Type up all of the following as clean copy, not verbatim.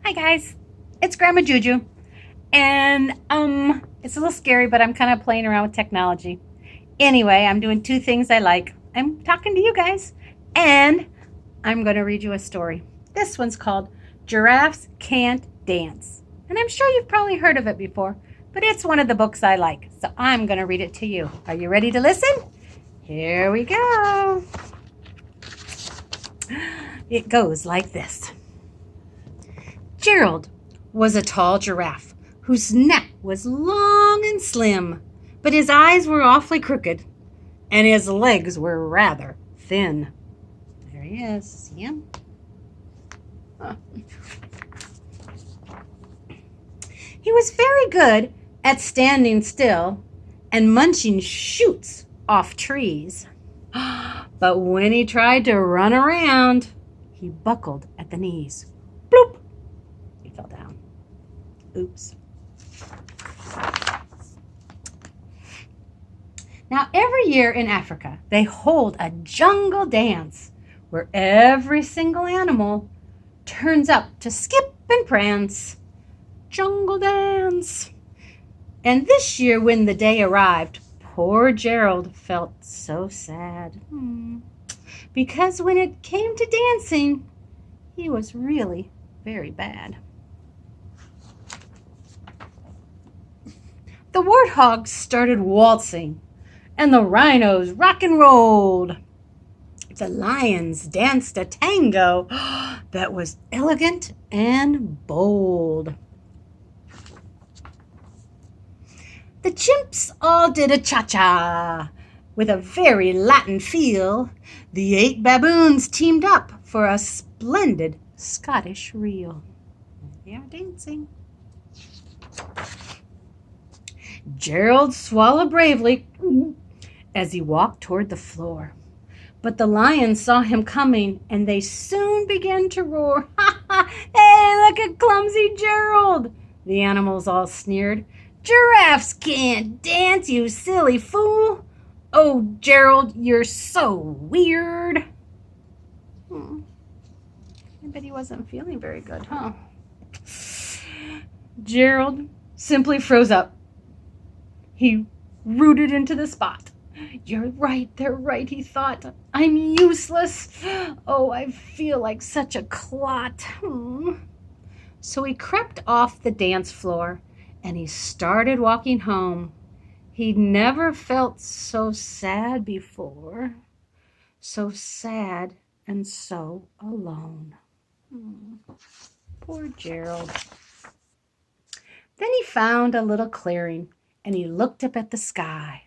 Hi guys, it's Grandma JuJu, and it's a little scary, but I'm kind of playing around with technology. Anyway, I'm doing two things I like. I'm talking to you guys, and I'm going to read you a story. This one's called Giraffes Can't Dance, and I'm sure you've probably heard of it before, but it's one of the books I like, so I'm going to read it to you. Are you ready to listen? Here we go. It goes like this. Gerald was a tall giraffe whose neck was long and slim, but his eyes were awfully crooked, and his legs were rather thin. There he is. See him? He was very good at standing still and munching shoots off trees. But when he tried to run around, he buckled at the knees. Bloop! He fell down. Oops. Now, every year in Africa, they hold a jungle dance where every single animal turns up to skip and prance. Jungle dance. And this year, when the day arrived, poor Gerald felt so sad. Because when it came to dancing, he was really very bad. The warthogs started waltzing, and the rhinos rock and rolled. The lions danced a tango that was elegant and bold. The chimps all did a cha-cha with a very Latin feel. The 8 baboons teamed up for a splendid Scottish reel. They are dancing. Gerald swallowed bravely as he walked toward the floor. But the lions saw him coming, and they soon began to roar. "Ha ha! Hey, look at clumsy Gerald!" The animals all sneered. "Giraffes can't dance, you silly fool! Oh, Gerald, you're so weird." I bet he wasn't feeling very good, huh? Gerald simply froze up. He rooted into the spot. "You're right, they're right," he thought. "I'm useless. Oh, I feel like such a clot." So he crept off the dance floor and he started walking home. He'd never felt so sad before. So sad and so alone. Poor Gerald. Then he found a little clearing and he looked up at the sky.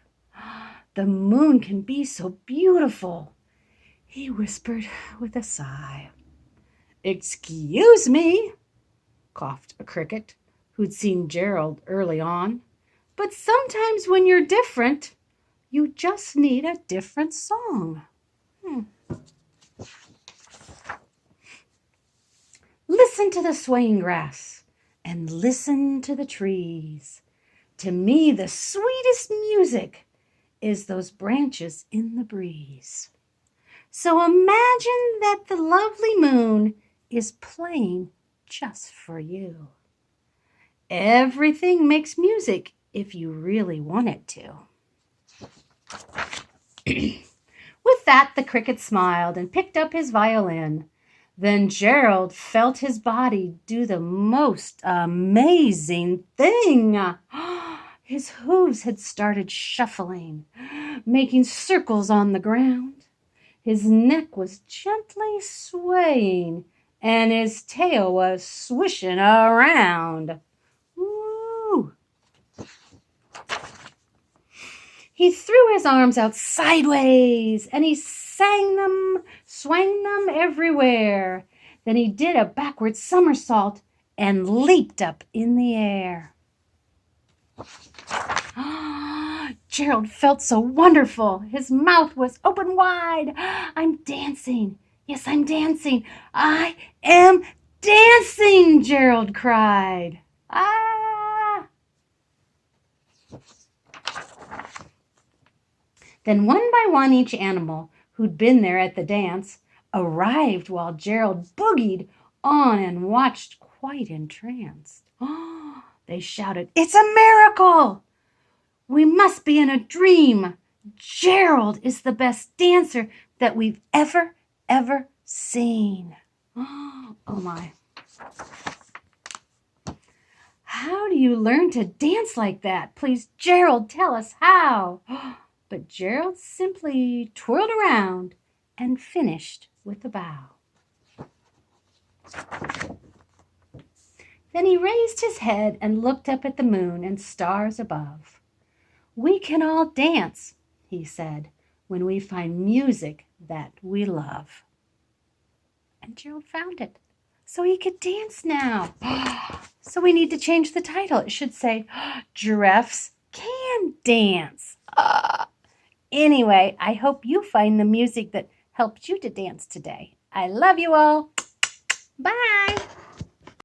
"The moon can be so beautiful," he whispered with a sigh. "Excuse me," coughed a cricket who'd seen Gerald early on, "but sometimes when you're different, you just need a different song." Listen to the swaying grass and listen to the trees. To me, the sweetest music is those branches in the breeze. So imagine that the lovely moon is playing just for you. Everything makes music if you really want it to. With that, the cricket smiled and picked up his violin. Then Gerald felt his body do the most amazing thing. His hooves had started shuffling, making circles on the ground. His neck was gently swaying, and his tail was swishing around. Woo! He threw his arms out sideways, and he sang them, swang them everywhere. Then he did a backward somersault and leaped up in the air. Gerald felt so wonderful. His mouth was open wide. "I'm dancing. Yes, I'm dancing. I am dancing," Gerald cried. Then one by one each animal who'd been there at the dance arrived while Gerald boogied on and watched quite entranced. Oh, they shouted, "It's a miracle! We must be in a dream. Gerald is the best dancer that we've ever seen." Oh my. "How do you learn to dance like that? Please, Gerald, tell us how." But Gerald simply twirled around and finished with a bow. Then he raised his head and looked up at the moon and stars above. "We can all dance," he said, "when we find music that we love." And Gerald found it, so he could dance now. So we need to change the title. It should say, Giraffes Can Dance. Anyway, I hope you find the music that helped you to dance today. I love you all. Bye.